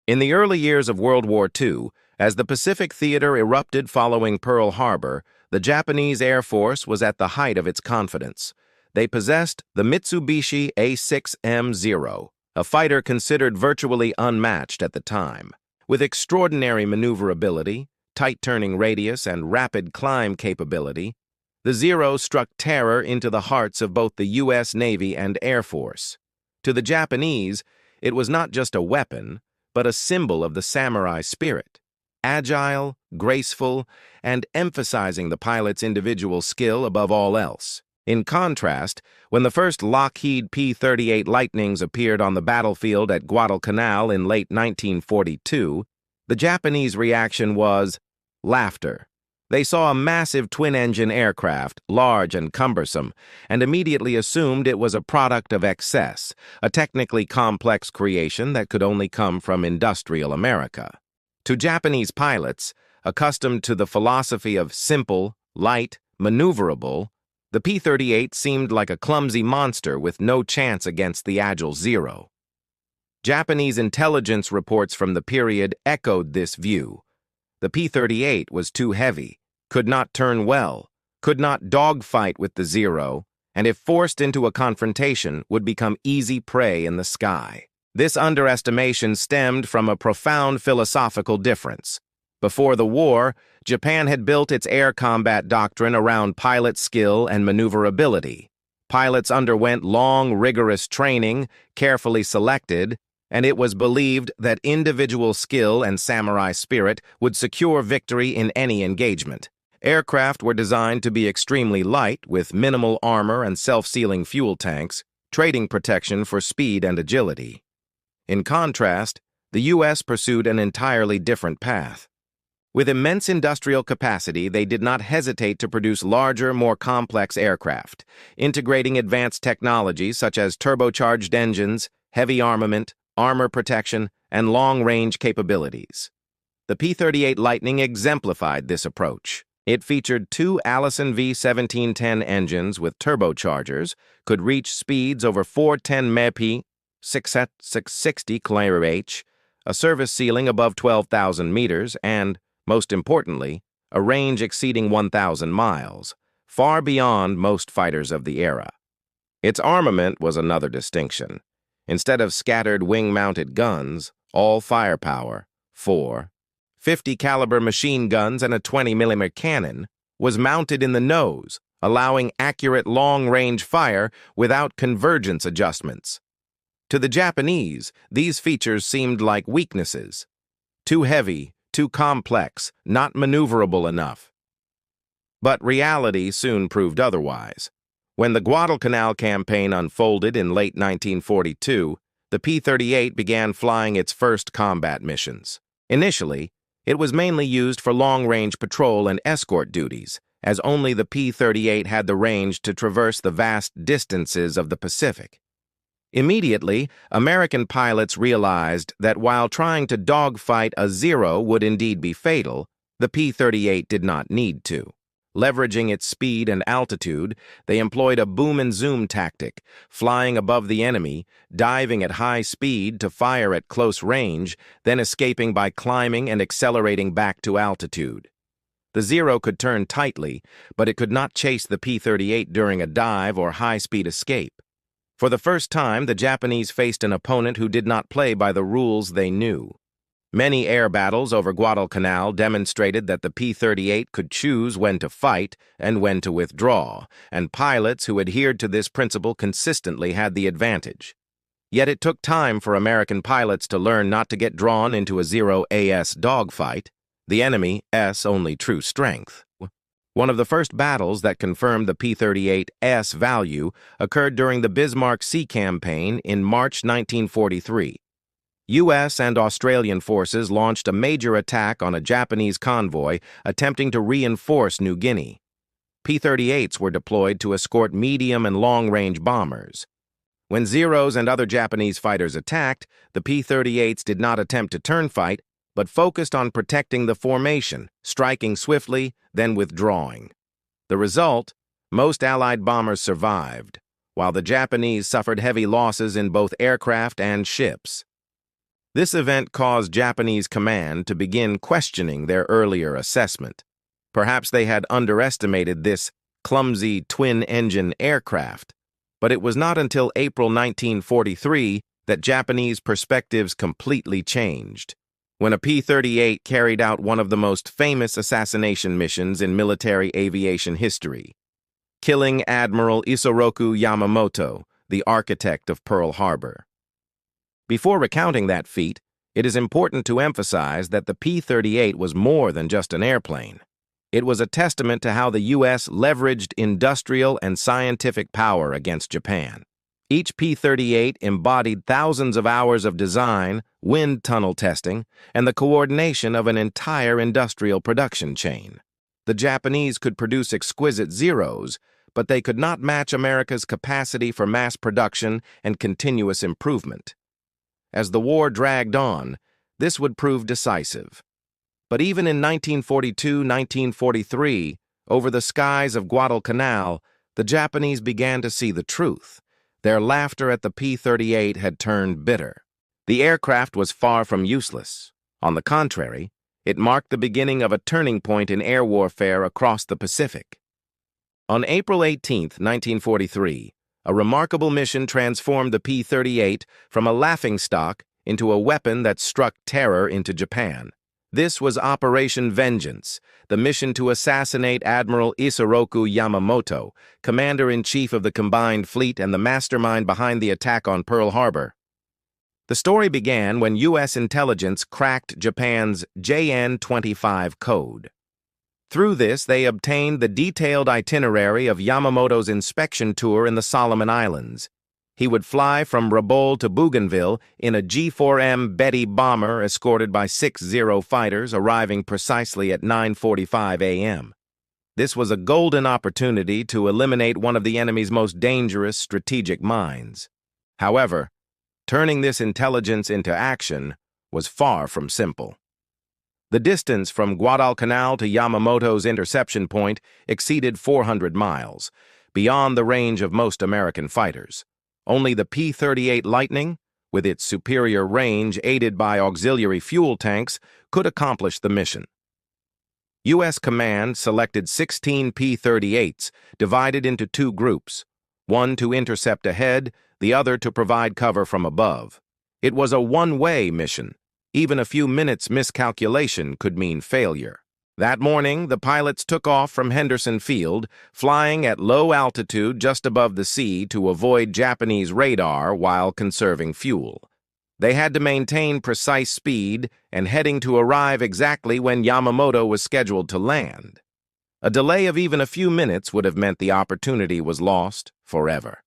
In the early years of World War II, as the Pacific Theater erupted following Pearl Harbor, the Japanese Air Force was at the height of its confidence. They possessed the Mitsubishi A6M0, a fighter considered virtually unmatched at the time. With extraordinary maneuverability, tight turning radius, and rapid climb capability, the Zero struck terror into the hearts of both the U.S. Navy and Air Force. To the Japanese, it was not just a weapon, but a symbol of the samurai spirit. Agile, graceful, and emphasizing the pilot's individual skill above all else. In contrast, when the first Lockheed P-38 Lightnings appeared on the battlefield at Guadal Canal in late 1942, the Japanese reaction was laughter. They saw a massive twin-engine aircraft, large and cumbersome, and immediately assumed it was a product of excess, a technically complex creation that could only come from industrial America. To Japanese pilots, accustomed to the philosophy of simple, light, maneuverable, the P-38 seemed like a clumsy monster with no chance against the agile Zero. Japanese intelligence reports from the period echoed this view. The P-38 was too heavy, could not turn well, could not dogfight with the Zero, and if forced into a confrontation, would become easy prey in the sky. This underestimation stemmed from a profound philosophical difference. Before the war, Japan had built its air combat doctrine around pilot skill and maneuverability. Pilots underwent long, rigorous training, carefully selected, and it was believed that individual skill and samurai spirit would secure victory in any engagement. Aircraft were designed to be extremely light, with minimal armor and self-sealing fuel tanks, trading protection for speed and agility. In contrast, the U.S. pursued an entirely different path. With immense industrial capacity, they did not hesitate to produce larger, more complex aircraft, integrating advanced technologies such as turbocharged engines, heavy armament, armor protection, and long-range capabilities. The P-38 Lightning exemplified this approach. It featured two Allison V1710 engines with turbochargers, could reach speeds over 410 mph, 660 km/h, a service ceiling above 12,000 meters, and, most importantly, a range exceeding 1,000 miles, far beyond most fighters of the era. Its armament was another distinction. Instead of scattered wing-mounted guns, all firepower, 4 50-caliber machine guns and a 20mm cannon, was mounted in the nose, allowing accurate long-range fire without convergence adjustments. To the Japanese, these features seemed like weaknesses. Too heavy, too complex, not maneuverable enough. But reality soon proved otherwise. When the Guadalcanal campaign unfolded in late 1942, the P-38 began flying its first combat missions. Initially, it was mainly used for long-range patrol and escort duties, as only the P-38 had the range to traverse the vast distances of the Pacific. Immediately, American pilots realized that while trying to dogfight a Zero would indeed be fatal, the P-38 did not need to. Leveraging its speed and altitude, they employed a boom-and-zoom tactic, flying above the enemy, diving at high speed to fire at close range, then escaping by climbing and accelerating back to altitude. The Zero could turn tightly, but it could not chase the P-38 during a dive or high-speed escape. For the first time, the Japanese faced an opponent who did not play by the rules they knew. Many air battles over Guadalcanal demonstrated that the P-38 could choose when to fight and when to withdraw, and pilots who adhered to this principle consistently had the advantage. Yet it took time for American pilots to learn not to get drawn into a Zero-AS dogfight, the enemy's only true strength. One of the first battles that confirmed the P-38's value occurred during the Bismarck Sea Campaign in March 1943. U.S. and Australian forces launched a major attack on a Japanese convoy attempting to reinforce New Guinea. P-38s were deployed to escort medium and long-range bombers. When Zeros and other Japanese fighters attacked, the P-38s did not attempt to turn fight, but focused on protecting the formation, striking swiftly, then withdrawing. The result? Most Allied bombers survived, while the Japanese suffered heavy losses in both aircraft and ships. This event caused Japanese command to begin questioning their earlier assessment. Perhaps they had underestimated this clumsy twin-engine aircraft, but it was not until April 1943 that Japanese perspectives completely changed, when a P-38 carried out one of the most famous assassination missions in military aviation history, killing Admiral Yamamoto, the architect of Pearl Harbor. Before recounting that feat, it is important to emphasize that the P-38 was more than just an airplane. It was a testament to how the U.S. leveraged industrial and scientific power against Japan. Each P-38 embodied thousands of hours of design, wind tunnel testing, and the coordination of an entire industrial production chain. The Japanese could produce exquisite Zeros, but they could not match America's capacity for mass production and continuous improvement. As the war dragged on, this would prove decisive. But even in 1942-1943, over the skies of Guadal Canal, the Japanese began to see the truth. Their laughter at the P-38 had turned bitter. The aircraft was far from useless. On the contrary, it marked the beginning of a turning point in air warfare across the Pacific. On April 18, 1943, a remarkable mission transformed the P-38 from a laughingstock into a weapon that struck terror into Japan. This was Operation Vengeance, the mission to assassinate Admiral Yamamoto, Commander-in-Chief of the Combined Fleet and the mastermind behind the attack on Pearl Harbor. The story began when U.S. intelligence cracked Japan's JN-25 code. Through this, they obtained the detailed itinerary of Yamamoto's inspection tour in the Solomon Islands. He would fly from Rabaul to Bougainville in a G-4M Betty bomber escorted by 6 Zero fighters arriving precisely at 9:45 a.m. This was a golden opportunity to eliminate one of the enemy's most dangerous strategic minds. However, turning this intelligence into action was far from simple. The distance from Guadal Canal to Yamamoto's interception point exceeded 400 miles, beyond the range of most American fighters. Only the P-38 Lightning, with its superior range aided by auxiliary fuel tanks, could accomplish the mission. U.S. Command selected 16 P-38s, divided into two groups, one to intercept ahead, the other to provide cover from above. It was a one-way mission. Even a few minutes' miscalculation could mean failure. That morning, the pilots took off from Henderson Field, flying at low altitude just above the sea to avoid Japanese radar while conserving fuel. They had to maintain precise speed and heading to arrive exactly when Yamamoto was scheduled to land. A delay of even a few minutes would have meant the opportunity was lost forever.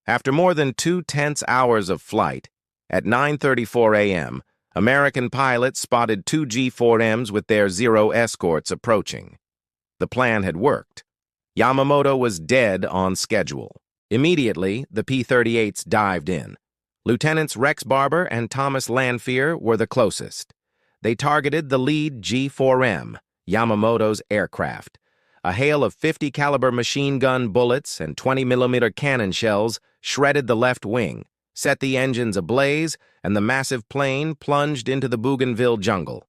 After more than 2 tense hours of flight, at 9:34 a.m., American pilots spotted 2 G-4Ms with their Zero escorts approaching. The plan had worked. Yamamoto was dead on schedule. Immediately, the P-38s dived in. Lieutenants Rex Barber and Thomas Lanphier were the closest. They targeted the lead G-4M, Yamamoto's aircraft. A hail of 50 caliber machine gun bullets and 20mm cannon shells shredded the left wing, set the engines ablaze, and the massive plane plunged into the Bougainville jungle.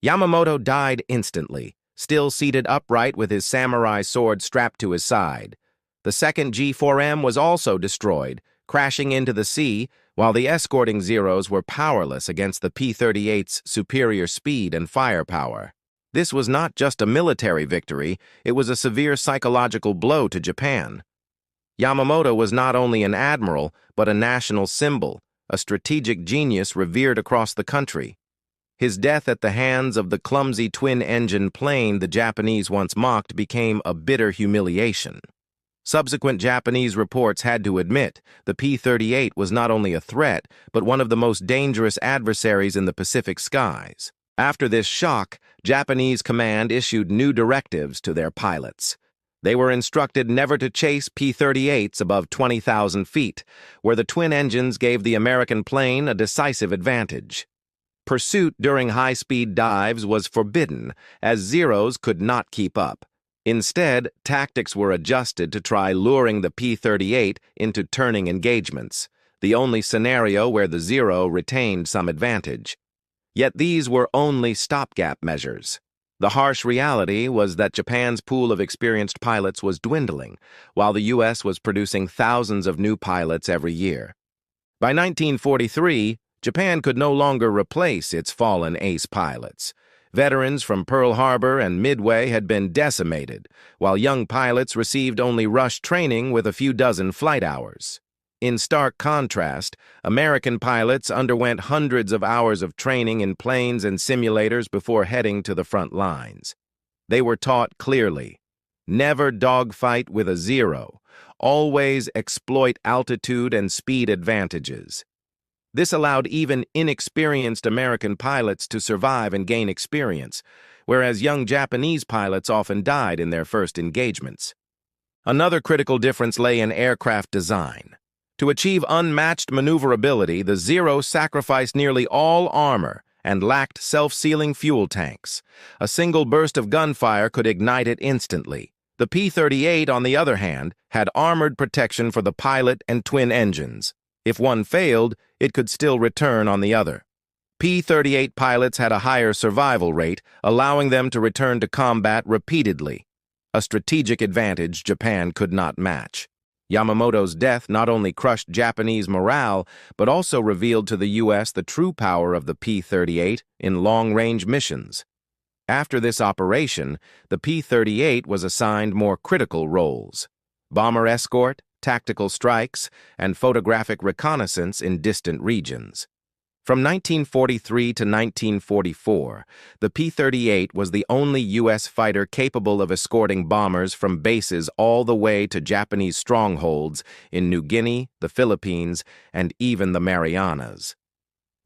Yamamoto died instantly, still seated upright with his samurai sword strapped to his side. The second G-4M was also destroyed, crashing into the sea, while the escorting Zeros were powerless against the P-38's superior speed and firepower. This was not just a military victory, it was a severe psychological blow to Japan. Yamamoto was not only an admiral, but a national symbol, a strategic genius revered across the country. His death at the hands of the clumsy twin-engine plane the Japanese once mocked became a bitter humiliation. Subsequent Japanese reports had to admit the P-38 was not only a threat, but one of the most dangerous adversaries in the Pacific skies. After this shock, Japanese command issued new directives to their pilots. They were instructed never to chase P-38s above 20,000 feet, where the twin engines gave the American plane a decisive advantage. Pursuit during high-speed dives was forbidden, as Zeros could not keep up. Instead, tactics were adjusted to try luring the P-38 into turning engagements. the only scenario where the Zero retained some advantage. Yet these were only stopgap measures. The harsh reality was that Japan's pool of experienced pilots was dwindling, while the U.S. was producing thousands of new pilots every year. By 1943, Japan could no longer replace its fallen ace pilots. Veterans from Pearl Harbor and Midway had been decimated, while young pilots received only rush training with a few dozen flight hours. In stark contrast, American pilots underwent hundreds of hours of training in planes and simulators before heading to the front lines. They were taught clearly: never dogfight with a Zero. Always exploit altitude and speed advantages. This allowed even inexperienced American pilots to survive and gain experience, whereas young Japanese pilots often died in their first engagements. Another critical difference lay in aircraft design. To achieve unmatched maneuverability, the Zero sacrificed nearly all armor and lacked self-sealing fuel tanks. A single burst of gunfire could ignite it instantly. The P-38, on the other hand, had armored protection for the pilot and twin engines. If one failed, it could still return on the other. P-38 pilots had a higher survival rate, allowing them to return to combat repeatedly, a strategic advantage Japan could not match. Yamamoto's death not only crushed Japanese morale, but also revealed to the U.S. the true power of the P-38 in long-range missions. After this operation, the P-38 was assigned more critical roles: bomber escort, tactical strikes, and photographic reconnaissance in distant regions. From 1943 to 1944, the P-38 was the only U.S. fighter capable of escorting bombers from bases all the way to Japanese strongholds in New Guinea, the Philippines, and even the Marianas.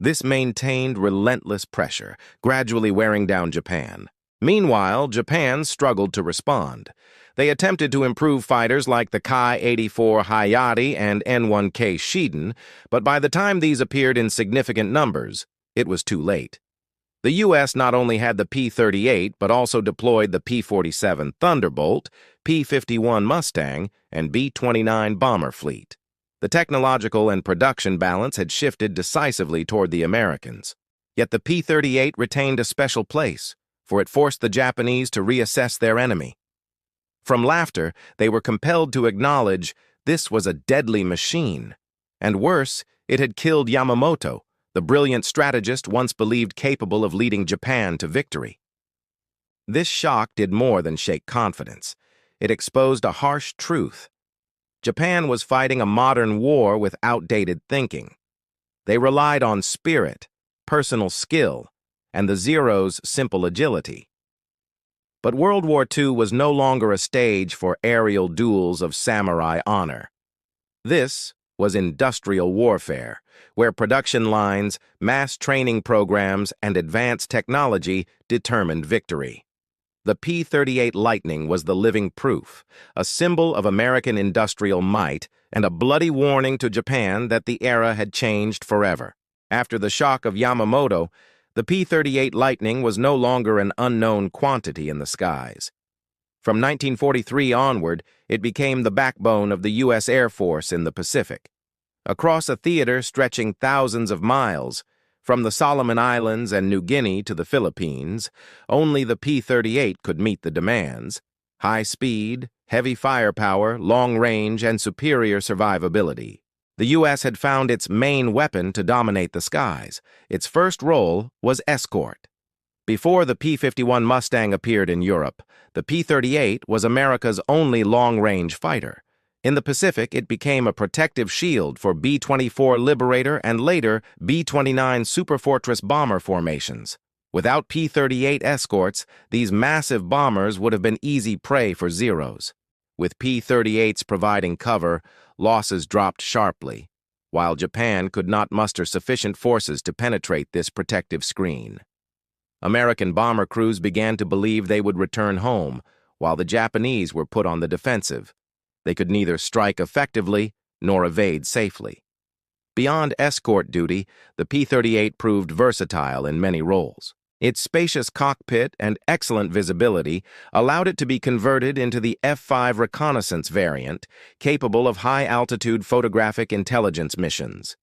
This maintained relentless pressure, gradually wearing down Japan. Meanwhile, Japan struggled to respond. They attempted to improve fighters like the Ki-84 Hayate and N-1K Shiden, but by the time these appeared in significant numbers, it was too late. The U.S. not only had the P-38, but also deployed the P-47 Thunderbolt, P-51 Mustang, and B-29 bomber fleet. The technological and production balance had shifted decisively toward the Americans. Yet the P-38 retained a special place, for it forced the Japanese to reassess their enemy. From laughter, they were compelled to acknowledge this was a deadly machine. And worse, it had killed Yamamoto, the brilliant strategist once believed capable of leading Japan to victory. This shock did more than shake confidence. It exposed a harsh truth. Japan was fighting a modern war with outdated thinking. They relied on spirit, personal skill, and the Zero's simple agility. But World War II was no longer a stage for aerial duels of samurai honor. This was industrial warfare, where production lines, mass training programs, and advanced technology determined victory. The P-38 Lightning was the living proof, a symbol of American industrial might, and a bloody warning to Japan that the era had changed forever. After the shock of Yamamoto, the P-38 Lightning was no longer an unknown quantity in the skies. From 1943 onward, it became the backbone of the U.S. Air Force in the Pacific. Across a theater stretching thousands of miles, from the Solomon Islands and New Guinea to the Philippines, only the P-38 could meet the demands: high speed, heavy firepower, long range, and superior survivability. The U.S. had found its main weapon to dominate the skies. Its first role was escort. Before the P-51 Mustang appeared in Europe, the P-38 was America's only long-range fighter. In the Pacific, it became a protective shield for B-24 Liberator and later B-29 Superfortress bomber formations. Without P-38 escorts, these massive bombers would have been easy prey for Zeros. With P-38s providing cover, losses dropped sharply, while Japan could not muster sufficient forces to penetrate this protective screen. American bomber crews began to believe they would return home, while the Japanese were put on the defensive. They could neither strike effectively nor evade safely. Beyond escort duty, the P-38 proved versatile in many roles. Its spacious cockpit and excellent visibility allowed it to be converted into the F-5 reconnaissance variant, capable of high-altitude photographic intelligence missions.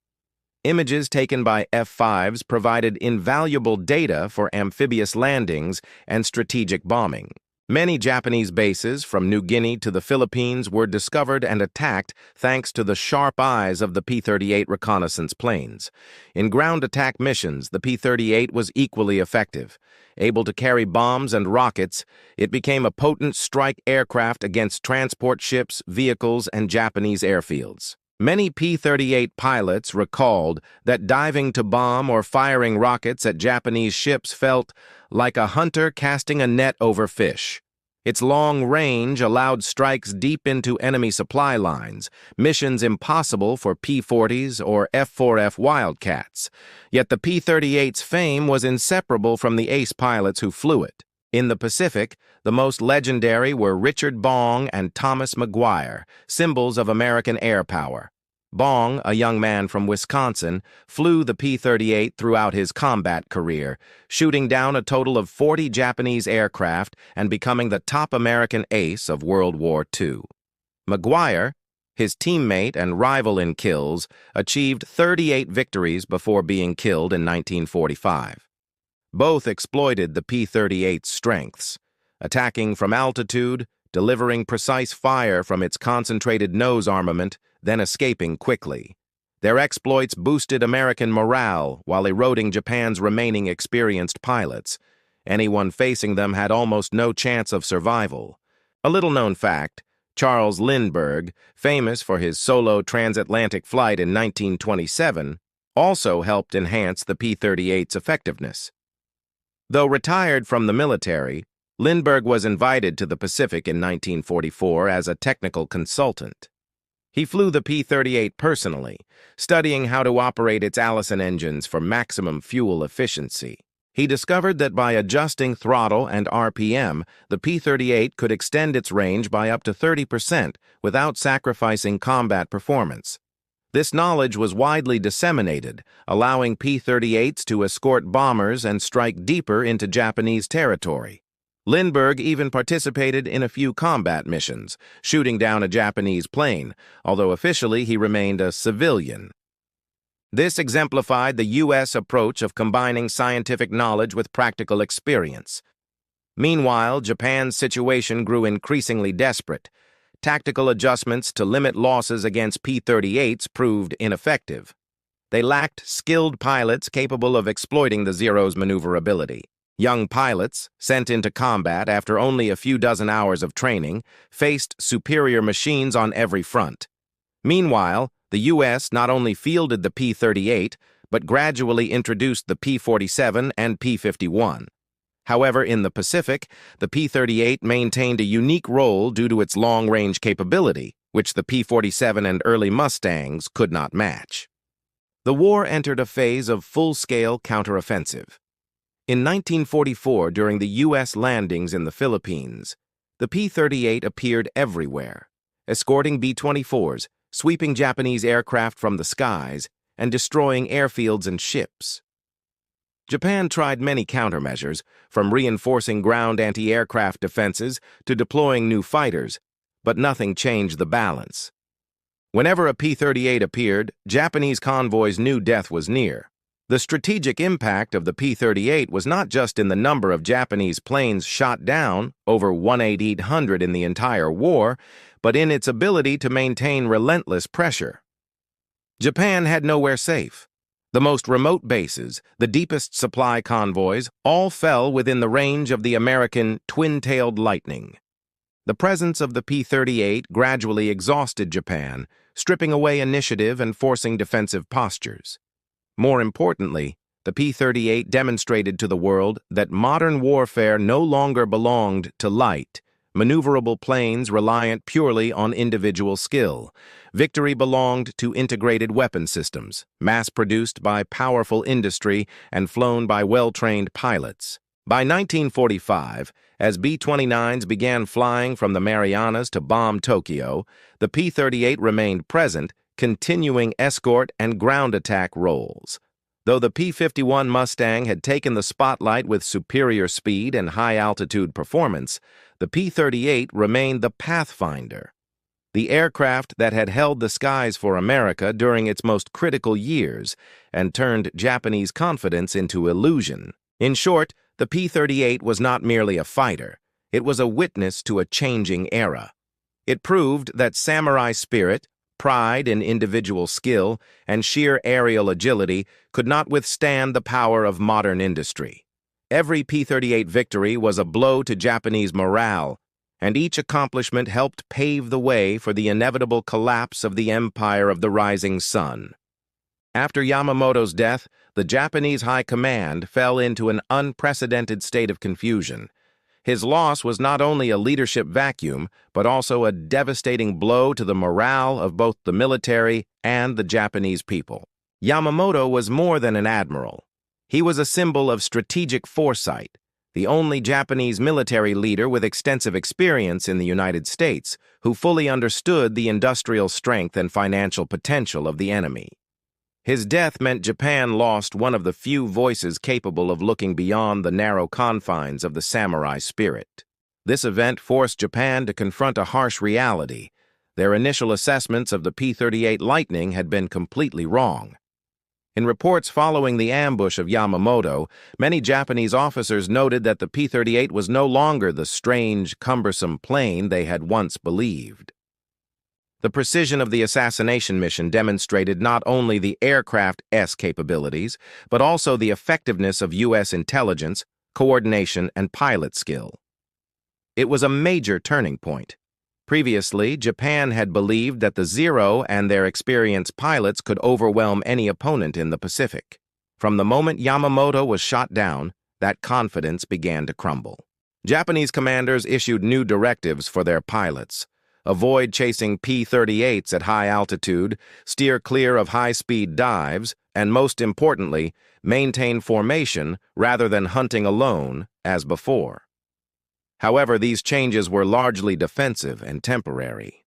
Images taken by F-5s provided invaluable data for amphibious landings and strategic bombing. Many Japanese bases, from New Guinea to the Philippines, were discovered and attacked thanks to the sharp eyes of the P-38 reconnaissance planes. In ground attack missions, the P-38 was equally effective. Able to carry bombs and rockets, it became a potent strike aircraft against transport ships, vehicles, and Japanese airfields. Many P-38 pilots recalled that diving to bomb or firing rockets at Japanese ships felt like a hunter casting a net over fish. Its long range allowed strikes deep into enemy supply lines, missions impossible for P-40s or F-4F Wildcats. Yet the P-38's fame was inseparable from the ace pilots who flew it. In the Pacific, the most legendary were Richard Bong and Thomas McGuire, symbols of American air power. Bong, a young man from Wisconsin, flew the P-38 throughout his combat career, shooting down a total of 40 Japanese aircraft and becoming the top American ace of World War II. McGuire, his teammate and rival in kills, achieved 38 victories before being killed in 1945. Both exploited the P-38's strengths, attacking from altitude, delivering precise fire from its concentrated nose armament, then escaping quickly. Their exploits boosted American morale while eroding Japan's remaining experienced pilots. Anyone facing them had almost no chance of survival. A little-known fact, Charles Lindbergh, famous for his solo transatlantic flight in 1927, also helped enhance the P-38's effectiveness. Though retired from the military, Lindbergh was invited to the Pacific in 1944 as a technical consultant. He flew the P-38 personally, studying how to operate its Allison engines for maximum fuel efficiency. He discovered that by adjusting throttle and RPM, the P-38 could extend its range by up to 30% without sacrificing combat performance. This knowledge was widely disseminated, allowing P-38s to escort bombers and strike deeper into Japanese territory. Lindbergh even participated in a few combat missions, shooting down a Japanese plane, although officially he remained a civilian. This exemplified the U.S. approach of combining scientific knowledge with practical experience. Meanwhile, Japan's situation grew increasingly desperate. Tactical adjustments to limit losses against P-38s proved ineffective. They lacked skilled pilots capable of exploiting the Zero's maneuverability. Young pilots, sent into combat after only a few dozen hours of training, faced superior machines on every front. Meanwhile, the U.S. not only fielded the P-38, but gradually introduced the P-47 and P-51. However, in the Pacific, the P-38 maintained a unique role due to its long-range capability, which the P-47 and early Mustangs could not match. The war entered a phase of full-scale counteroffensive. In 1944, during the U.S. landings in the Philippines, the P-38 appeared everywhere, escorting B-24s, sweeping Japanese aircraft from the skies, and destroying airfields and ships. Japan tried many countermeasures, from reinforcing ground anti-aircraft defenses to deploying new fighters, but nothing changed the balance. Whenever a P-38 appeared, Japanese convoys knew death was near. The strategic impact of the P-38 was not just in the number of Japanese planes shot down, over 1,800 in the entire war, but in its ability to maintain relentless pressure. Japan had nowhere safe. The most remote bases, the deepest supply convoys, all fell within the range of the American twin-tailed Lightning. The presence of the P-38 gradually exhausted Japan, stripping away initiative and forcing defensive postures. More importantly, the P-38 demonstrated to the world that modern warfare no longer belonged to light, maneuverable planes reliant purely on individual skill. Victory belonged to integrated weapon systems, mass-produced by powerful industry and flown by well-trained pilots. By 1945, as B-29s began flying from the Marianas to bomb Tokyo, the P-38 remained present, continuing escort and ground attack roles. Though the P-51 Mustang had taken the spotlight with superior speed and high-altitude performance, the P-38 remained the pathfinder, the aircraft that had held the skies for America during its most critical years and turned Japanese confidence into illusion. In short, the P-38 was not merely a fighter, it was a witness to a changing era. It proved that samurai spirit, pride in individual skill, and sheer aerial agility could not withstand the power of modern industry. Every P-38 victory was a blow to Japanese morale, and each accomplishment helped pave the way for the inevitable collapse of the Empire of the Rising Sun. After Yamamoto's death, the Japanese High Command fell into an unprecedented state of confusion. His loss was not only a leadership vacuum, but also a devastating blow to the morale of both the military and the Japanese people. Yamamoto was more than an admiral. He was a symbol of strategic foresight, the only Japanese military leader with extensive experience in the United States who fully understood the industrial strength and financial potential of the enemy. His death meant Japan lost one of the few voices capable of looking beyond the narrow confines of the samurai spirit. This event forced Japan to confront a harsh reality. Their initial assessments of the P-38 Lightning had been completely wrong. In reports following the ambush of Yamamoto, many Japanese officers noted that the P-38 was no longer the strange, cumbersome plane they had once believed. The precision of the assassination mission demonstrated not only the aircraft's capabilities, but also the effectiveness of U.S. intelligence, coordination, and pilot skill. It was a major turning point. Previously, Japan had believed that the Zero and their experienced pilots could overwhelm any opponent in the Pacific. From the moment Yamamoto was shot down, that confidence began to crumble. Japanese commanders issued new directives for their pilots. Avoid chasing P-38s at high altitude, steer clear of high-speed dives, and most importantly, maintain formation rather than hunting alone as before. However, these changes were largely defensive and temporary.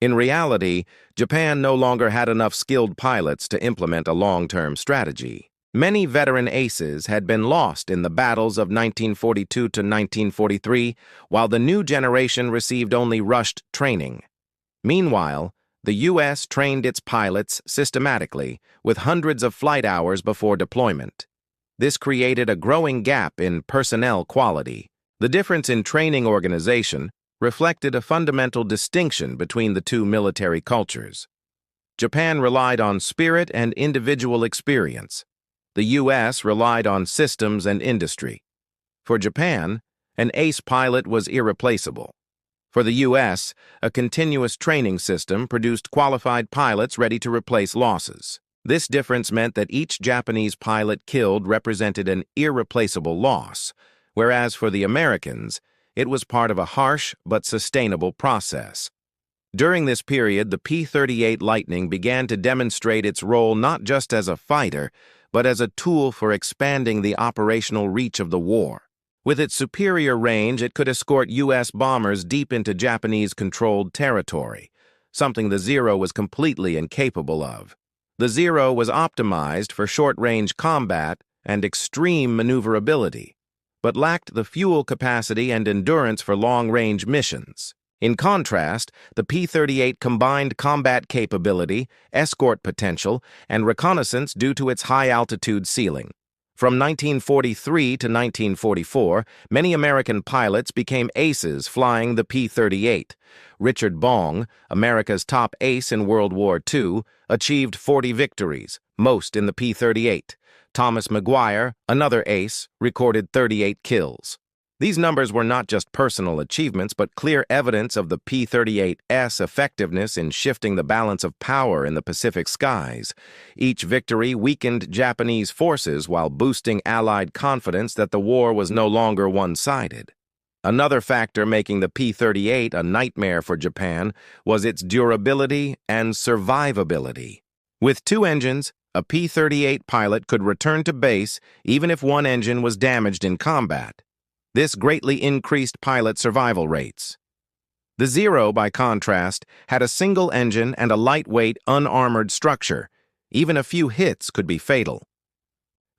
In reality, Japan no longer had enough skilled pilots to implement a long-term strategy. Many veteran aces had been lost in the battles of 1942 to 1943, while the new generation received only rushed training. Meanwhile, the U.S. trained its pilots systematically, with hundreds of flight hours before deployment. This created a growing gap in personnel quality. The difference in training organization reflected a fundamental distinction between the two military cultures. Japan relied on spirit and individual experience. The U.S. relied on systems and industry. For Japan, an ace pilot was irreplaceable. For the U.S., a continuous training system produced qualified pilots ready to replace losses. This difference meant that each Japanese pilot killed represented an irreplaceable loss, whereas for the Americans, it was part of a harsh but sustainable process. During this period, the P-38 Lightning began to demonstrate its role not just as a fighter, but as a tool for expanding the operational reach of the war. With its superior range, it could escort U.S. bombers deep into Japanese-controlled territory, something the Zero was completely incapable of. The Zero was optimized for short-range combat and extreme maneuverability, but lacked the fuel capacity and endurance for long-range missions. In contrast, the P-38 combined combat capability, escort potential, and reconnaissance due to its high-altitude ceiling. From 1943 to 1944, many American pilots became aces flying the P-38. Richard Bong, America's top ace in World War II, achieved 40 victories, most in the P-38. Thomas McGuire, another ace, recorded 38 kills. These numbers were not just personal achievements, but clear evidence of the P-38's effectiveness in shifting the balance of power in the Pacific skies. Each victory weakened Japanese forces while boosting Allied confidence that the war was no longer one-sided. Another factor making the P-38 a nightmare for Japan was its durability and survivability. With two engines, a P-38 pilot could return to base even if one engine was damaged in combat. This greatly increased pilot survival rates. The Zero, by contrast, had a single engine and a lightweight, unarmored structure. Even a few hits could be fatal.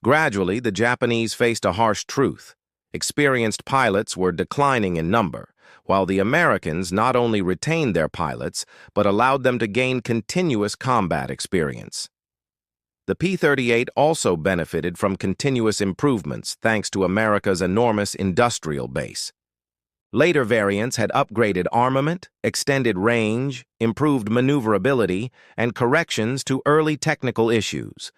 Gradually, the Japanese faced a harsh truth. Experienced pilots were declining in number, while the Americans not only retained their pilots, but allowed them to gain continuous combat experience. The P-38 also benefited from continuous improvements thanks to America's enormous industrial base. Later variants had upgraded armament, extended range, improved maneuverability, and corrections to early technical issues.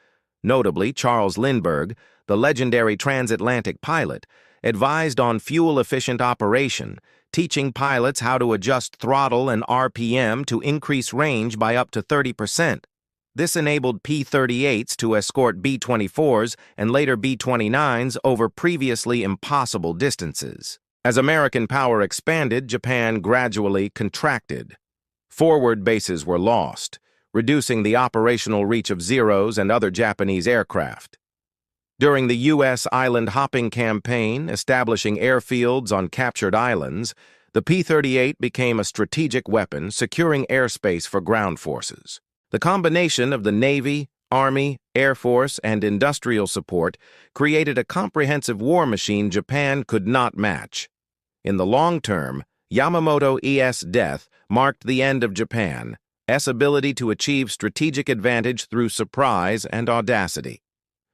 Notably, Charles Lindbergh, the legendary transatlantic pilot, advised on fuel-efficient operation, teaching pilots how to adjust throttle and RPM to increase range by up to 30%. This enabled P-38s to escort B-24s and later B-29s over previously impossible distances. As American power expanded, Japan gradually contracted. Forward bases were lost, reducing the operational reach of Zeros and other Japanese aircraft. During the U.S. island hopping campaign, establishing airfields on captured islands, the P-38 became a strategic weapon securing airspace for ground forces. The combination of the Navy, Army, Air Force, and industrial support created a comprehensive war machine Japan could not match. In the long term, Yamamoto's death marked the end of Japan's ability to achieve strategic advantage through surprise and audacity.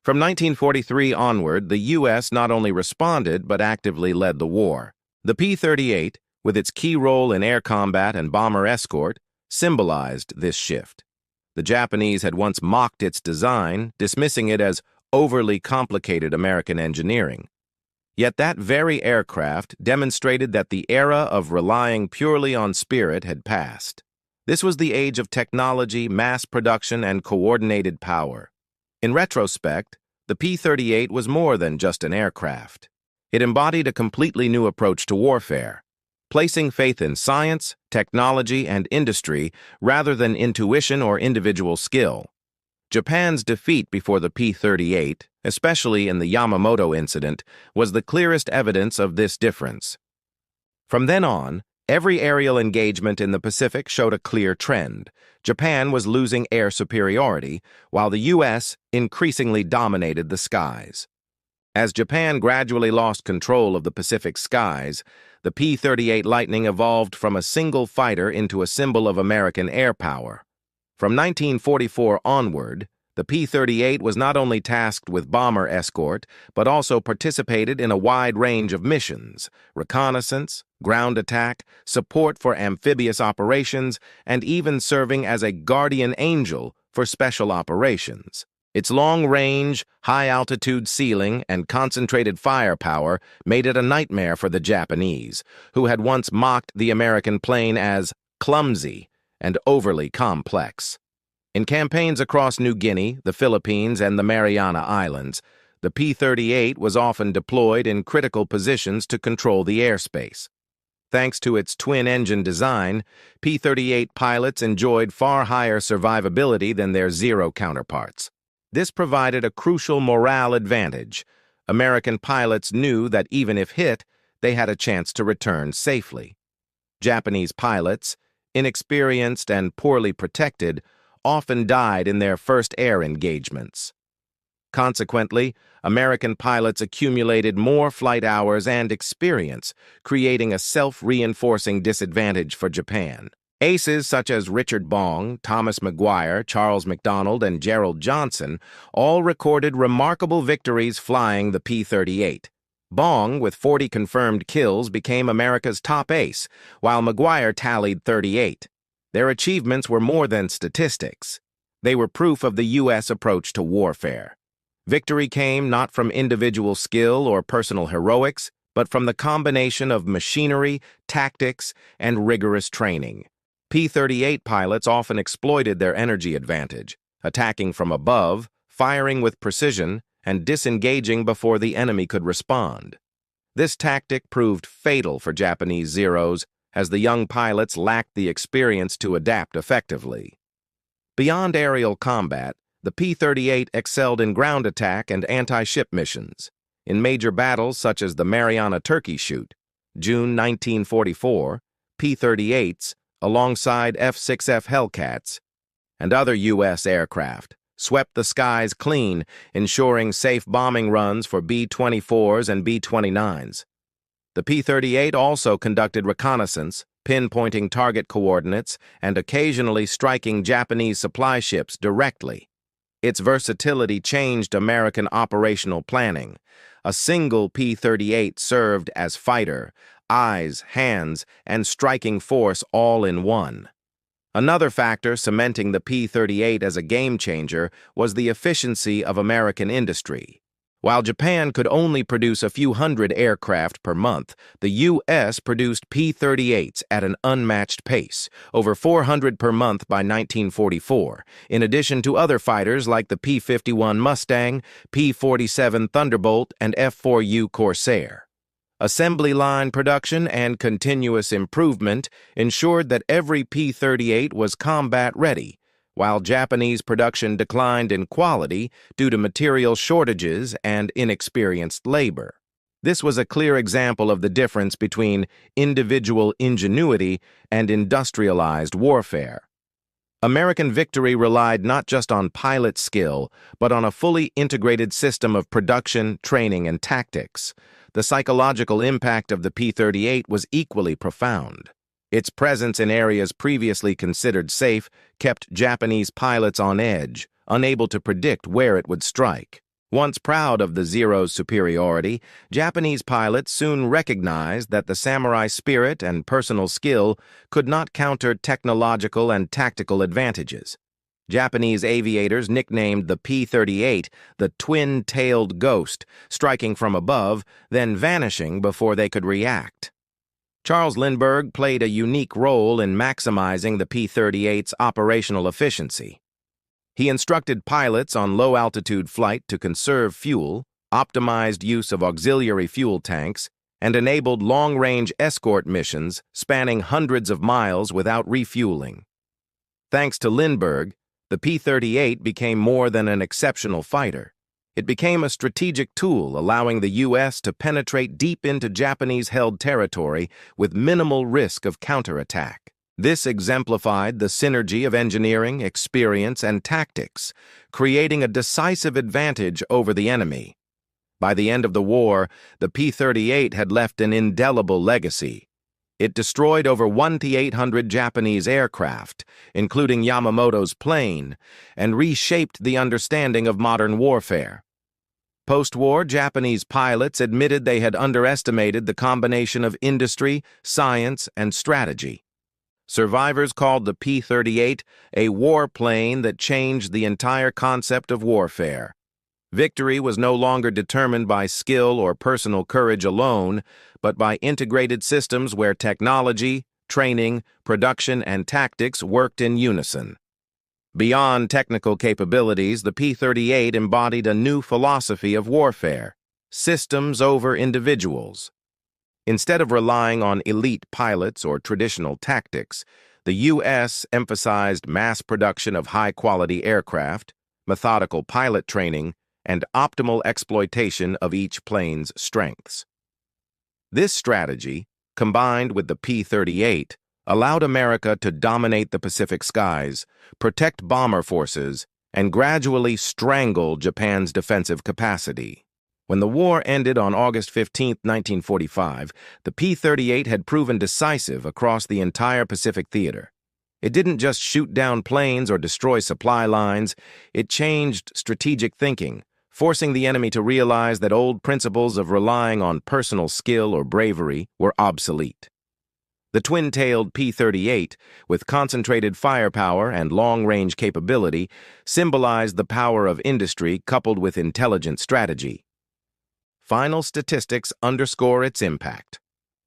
From 1943 onward, the U.S. not only responded but actively led the war. The P-38, with its key role in air combat and bomber escort, symbolized this shift. The Japanese had once mocked its design, dismissing it as overly complicated American engineering. Yet that very aircraft demonstrated that the era of relying purely on spirit had passed. This was the age of technology, mass production, and coordinated power. In retrospect, the P-38 was more than just an aircraft. It embodied a completely new approach to warfare, placing faith in science, technology, and industry rather than intuition or individual skill. Japan's defeat before the P-38, especially in the Yamamoto incident, was the clearest evidence of this difference. From then on, every aerial engagement in the Pacific showed a clear trend. Japan was losing air superiority, while the U.S. increasingly dominated the skies. As Japan gradually lost control of the Pacific skies, the P-38 Lightning evolved from a single fighter into a symbol of American air power. From 1944 onward, the P-38 was not only tasked with bomber escort, but also participated in a wide range of missions: reconnaissance, ground attack, support for amphibious operations, and even serving as a guardian angel for special operations. Its long-range, high-altitude ceiling and concentrated firepower made it a nightmare for the Japanese, who had once mocked the American plane as clumsy and overly complex. In campaigns across New Guinea, the Philippines, and the Mariana Islands, the P-38 was often deployed in critical positions to control the airspace. Thanks to its twin-engine design, P-38 pilots enjoyed far higher survivability than their Zero counterparts. This provided a crucial morale advantage. American pilots knew that even if hit, they had a chance to return safely. Japanese pilots, inexperienced and poorly protected, often died in their first air engagements. Consequently, American pilots accumulated more flight hours and experience, creating a self-reinforcing disadvantage for Japan. Aces such as Richard Bong, Thomas Maguire, Charles McDonald, and Gerald Johnson all recorded remarkable victories flying the P-38. Bong, with 40 confirmed kills, became America's top ace, while Maguire tallied 38. Their achievements were more than statistics. They were proof of the U.S. approach to warfare. Victory came not from individual skill or personal heroics, but from the combination of machinery, tactics, and rigorous training. P-38 pilots often exploited their energy advantage, attacking from above, firing with precision, and disengaging before the enemy could respond. This tactic proved fatal for Japanese Zeros, as the young pilots lacked the experience to adapt effectively. Beyond aerial combat, the P-38 excelled in ground attack and anti-ship missions. In major battles such as the Mariana Turkey Shoot, June 1944, P-38s, alongside F-6F Hellcats, and other U.S. aircraft, swept the skies clean, ensuring safe bombing runs for B-24s and B-29s. The P-38 also conducted reconnaissance, pinpointing target coordinates and occasionally striking Japanese supply ships directly. Its versatility changed American operational planning. A single P-38 served as fighter, eyes, hands, and striking force all in one. Another factor cementing the P-38 as a game-changer was the efficiency of American industry. While Japan could only produce a few hundred aircraft per month, the U.S. produced P-38s at an unmatched pace, over 400 per month by 1944, in addition to other fighters like the P-51 Mustang, P-47 Thunderbolt, and F-4U Corsair. Assembly line production and continuous improvement ensured that every P-38 was combat-ready, while Japanese production declined in quality due to material shortages and inexperienced labor. This was a clear example of the difference between individual ingenuity and industrialized warfare. American victory relied not just on pilot skill, but on a fully integrated system of production, training, and tactics. The psychological impact of the P-38 was equally profound. Its presence in areas previously considered safe kept Japanese pilots on edge, unable to predict where it would strike. Once proud of the Zero's superiority, Japanese pilots soon recognized that the samurai spirit and personal skill could not counter technological and tactical advantages. Japanese aviators nicknamed the P-38 the twin-tailed ghost, striking from above, then vanishing before they could react. Charles Lindbergh played a unique role in maximizing the P-38's operational efficiency. He instructed pilots on low-altitude flight to conserve fuel, optimized use of auxiliary fuel tanks, and enabled long-range escort missions spanning hundreds of miles without refueling. Thanks to Lindbergh, the P-38 became more than an exceptional fighter. It became a strategic tool, allowing the U.S. to penetrate deep into Japanese-held territory with minimal risk of counterattack. This exemplified the synergy of engineering, experience, and tactics, creating a decisive advantage over the enemy. By the end of the war, the P-38 had left an indelible legacy. It destroyed over 1,800 Japanese aircraft, including Yamamoto's plane, and reshaped the understanding of modern warfare. Post-war, Japanese pilots admitted they had underestimated the combination of industry, science, and strategy. Survivors called the P-38 a warplane that changed the entire concept of warfare. Victory was no longer determined by skill or personal courage alone, but by integrated systems where technology, training, production, and tactics worked in unison. Beyond technical capabilities, the P-38 embodied a new philosophy of warfare: systems over individuals. Instead of relying on elite pilots or traditional tactics, the U.S. emphasized mass production of high-quality aircraft, methodical pilot training, and optimal exploitation of each plane's strengths. This strategy, combined with the P-38, allowed America to dominate the Pacific skies, protect bomber forces, and gradually strangle Japan's defensive capacity. When the war ended on August 15, 1945, the P-38 had proven decisive across the entire Pacific theater. It didn't just shoot down planes or destroy supply lines, it changed strategic thinking, forcing the enemy to realize that old principles of relying on personal skill or bravery were obsolete. The twin-tailed P-38, with concentrated firepower and long-range capability, symbolized the power of industry coupled with intelligent strategy. Final statistics underscore its impact.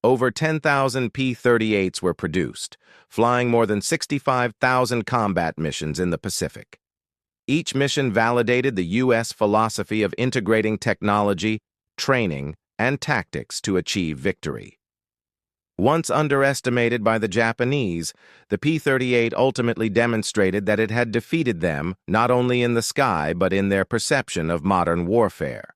Over 10,000 P-38s were produced, flying more than 65,000 combat missions in the Pacific. Each mission validated the U.S. philosophy of integrating technology, training, and tactics to achieve victory. Once underestimated by the Japanese, the P-38 ultimately demonstrated that it had defeated them not only in the sky but in their perception of modern warfare.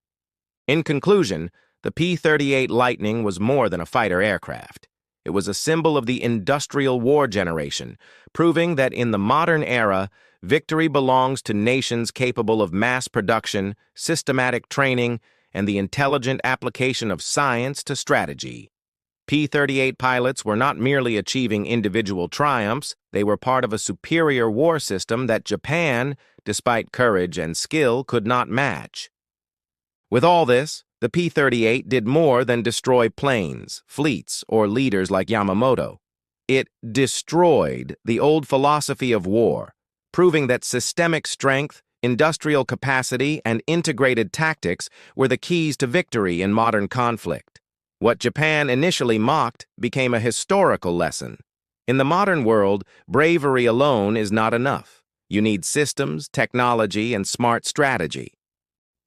In conclusion, the P-38 Lightning was more than a fighter aircraft. It was a symbol of the industrial war generation, proving that in the modern era, victory belongs to nations capable of mass production, systematic training, and the intelligent application of science to strategy. P-38 pilots were not merely achieving individual triumphs, they were part of a superior war system that Japan, despite courage and skill, could not match. With all this, the P-38 did more than destroy planes, fleets, or leaders like Yamamoto. It destroyed the old philosophy of war, proving that systemic strength, industrial capacity, and integrated tactics were the keys to victory in modern conflict. What Japan initially mocked became a historical lesson. In the modern world, bravery alone is not enough. You need systems, technology, and smart strategy.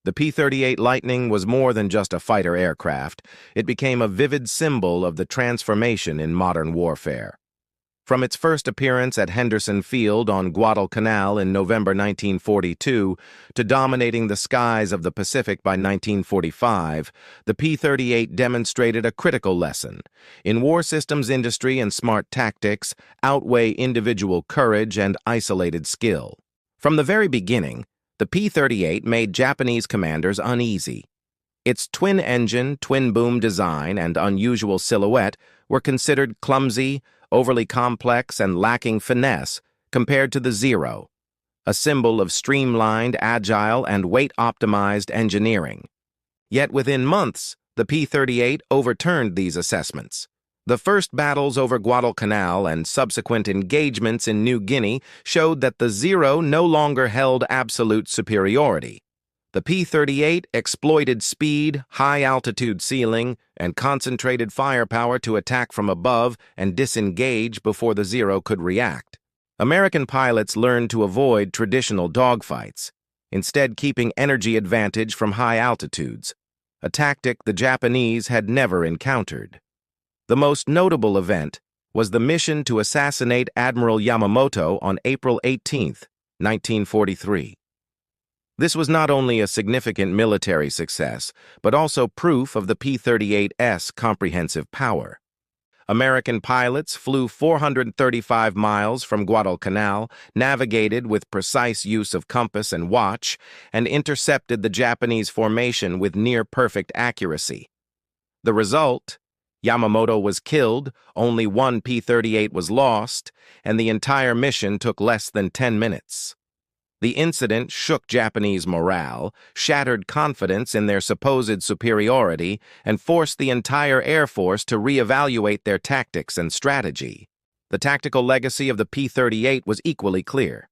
The P-38 Lightning was more than just a fighter aircraft. It became a vivid symbol of the transformation in modern warfare. From its first appearance at Henderson Field on Guadal Canal in November 1942 to dominating the skies of the Pacific by 1945, the P-38 demonstrated a critical lesson. In war systems industry and smart tactics outweigh individual courage and isolated skill. From the very beginning, the P-38 made Japanese commanders uneasy. Its twin-engine, twin-boom design and unusual silhouette were considered clumsy, overly complex, and lacking finesse compared to the Zero, a symbol of streamlined, agile, and weight-optimized engineering. Yet within months, the P-38 overturned these assessments. The first battles over Guadal Canal and subsequent engagements in New Guinea showed that the Zero no longer held absolute superiority. The P-38 exploited speed, high-altitude ceiling, and concentrated firepower to attack from above and disengage before the Zero could react. American pilots learned to avoid traditional dogfights, instead keeping energy advantage from high altitudes, a tactic the Japanese had never encountered. The most notable event was the mission to assassinate Admiral Yamamoto on April 18, 1943. This was not only a significant military success, but also proof of the P-38's comprehensive power. American pilots flew 435 miles from Guadalcanal, navigated with precise use of compass and watch, and intercepted the Japanese formation with near-perfect accuracy. The result? Yamamoto was killed, only one P-38 was lost, and the entire mission took less than 10 minutes. The incident shook Japanese morale, shattered confidence in their supposed superiority, and forced the entire Air Force to reevaluate their tactics and strategy. The tactical legacy of the P-38 was equally clear.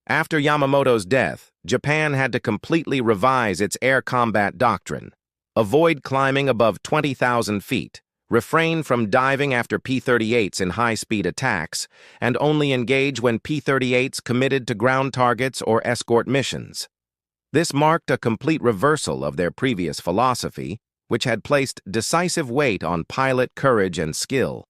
After Yamamoto's death, Japan had to completely revise its air combat doctrine. Avoid climbing above 20,000 feet, refrain from diving after P-38s in high-speed attacks, and only engage when P-38s committed to ground targets or escort missions. This marked a complete reversal of their previous philosophy, which had placed decisive weight on pilot courage and skill.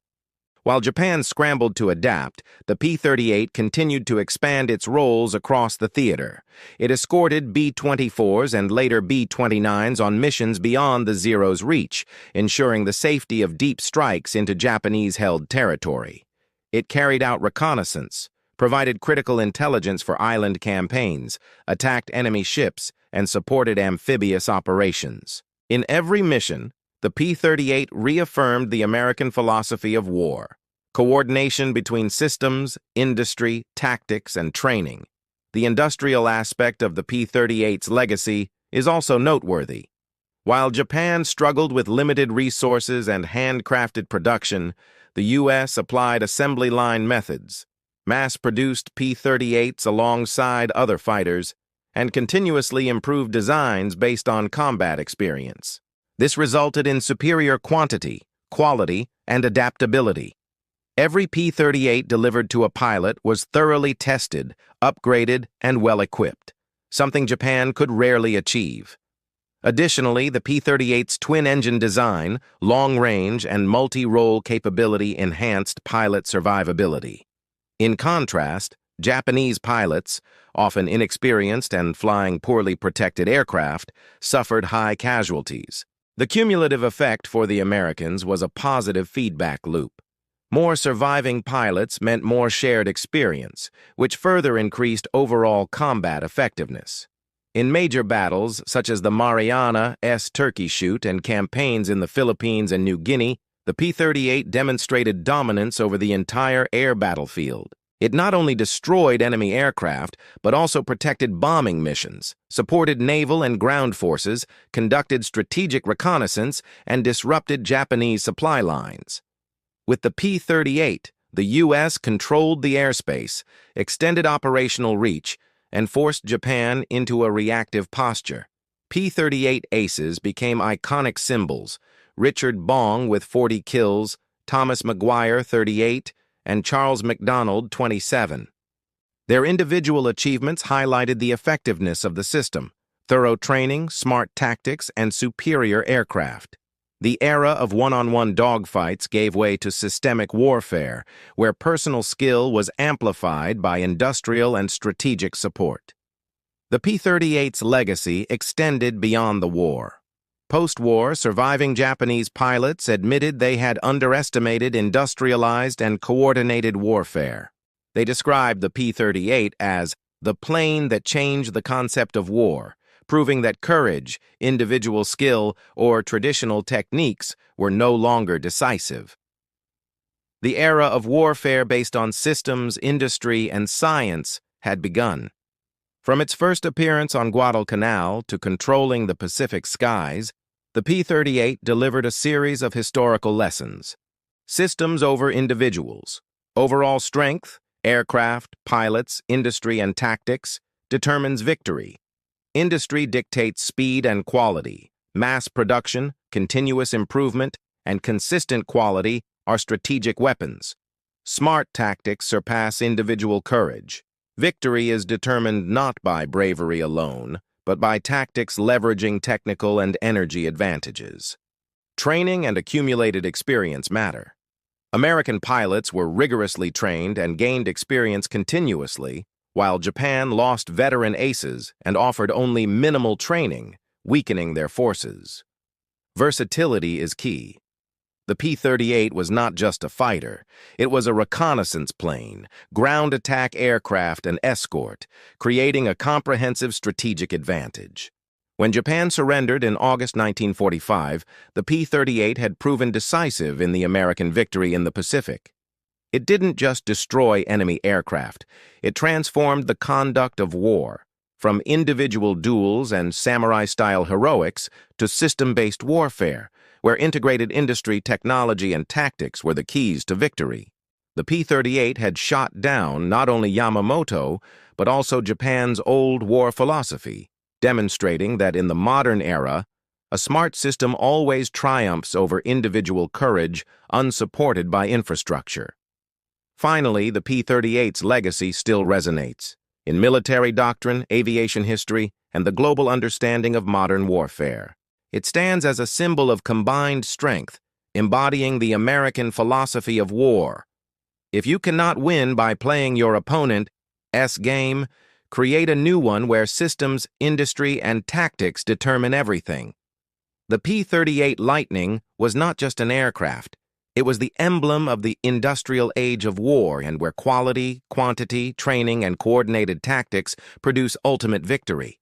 While Japan scrambled to adapt, the P-38 continued to expand its roles across the theater. It escorted B-24s and later B-29s on missions beyond the Zero's reach, ensuring the safety of deep strikes into Japanese-held territory. It carried out reconnaissance, provided critical intelligence for island campaigns, attacked enemy ships, and supported amphibious operations. In every mission, the P-38 reaffirmed the American philosophy of war: coordination between systems, industry, tactics, and training. The industrial aspect of the P-38's legacy is also noteworthy. While Japan struggled with limited resources and handcrafted production, the U.S. applied assembly line methods, mass-produced P-38s alongside other fighters, and continuously improved designs based on combat experience. This resulted in superior quantity, quality, and adaptability. Every P-38 delivered to a pilot was thoroughly tested, upgraded, and well-equipped, something Japan could rarely achieve. Additionally, the P-38's twin-engine design, long-range, and multi-role capability enhanced pilot survivability. In contrast, Japanese pilots, often inexperienced and flying poorly protected aircraft, suffered high casualties. The cumulative effect for the Americans was a positive feedback loop. More surviving pilots meant more shared experience, which further increased overall combat effectiveness. In major battles, such as the Mariana-S Turkey Shoot and campaigns in the Philippines and New Guinea, the P-38 demonstrated dominance over the entire air battlefield. It not only destroyed enemy aircraft, but also protected bombing missions, supported naval and ground forces, conducted strategic reconnaissance, and disrupted Japanese supply lines. With the P-38, the U.S. controlled the airspace, extended operational reach, and forced Japan into a reactive posture. P-38 aces became iconic symbols: Richard Bong with 40 kills, Thomas McGuire 38, and Charles McDonald 27. Their individual achievements highlighted the effectiveness of the system: thorough training, smart tactics, and superior aircraft. The era of one-on-one dogfights gave way to systemic warfare, where personal skill was amplified by industrial and strategic support. The P-38's legacy extended beyond the war. Post-war, surviving Japanese pilots admitted they had underestimated industrialized and coordinated warfare. They described the P-38 as the plane that changed the concept of war, proving that courage, individual skill, or traditional techniques were no longer decisive. The era of warfare based on systems, industry, and science had begun. From its first appearance on Guadal Canal to controlling the Pacific skies, the P-38 delivered a series of historical lessons. Systems over individuals. Overall strength, aircraft, pilots, industry, and tactics determines victory. Industry dictates speed and quality. Mass production, continuous improvement, and consistent quality are strategic weapons. Smart tactics surpass individual courage. Victory is determined not by bravery alone, but by tactics leveraging technical and energy advantages. Training and accumulated experience matter. American pilots were rigorously trained and gained experience continuously, while Japan lost veteran aces and offered only minimal training, weakening their forces. Versatility is key. The P-38 was not just a fighter. It was a reconnaissance plane, ground attack aircraft, and escort, creating a comprehensive strategic advantage. When Japan surrendered in August 1945, the P-38 had proven decisive in the American victory in the Pacific. It didn't just destroy enemy aircraft, it transformed the conduct of war, from individual duels and samurai-style heroics to system-based warfare, where integrated industry, technology, and tactics were the keys to victory. The P-38 had shot down not only Yamamoto, but also Japan's old war philosophy, demonstrating that in the modern era, a smart system always triumphs over individual courage unsupported by infrastructure. Finally, the P-38's legacy still resonates in military doctrine, aviation history, and the global understanding of modern warfare. It stands as a symbol of combined strength, embodying the American philosophy of war. If you cannot win by playing your opponent's game, create a new one where systems, industry, and tactics determine everything. The P-38 Lightning was not just an aircraft. It was the emblem of the industrial age of war, and where quality, quantity, training, and coordinated tactics produce ultimate victory.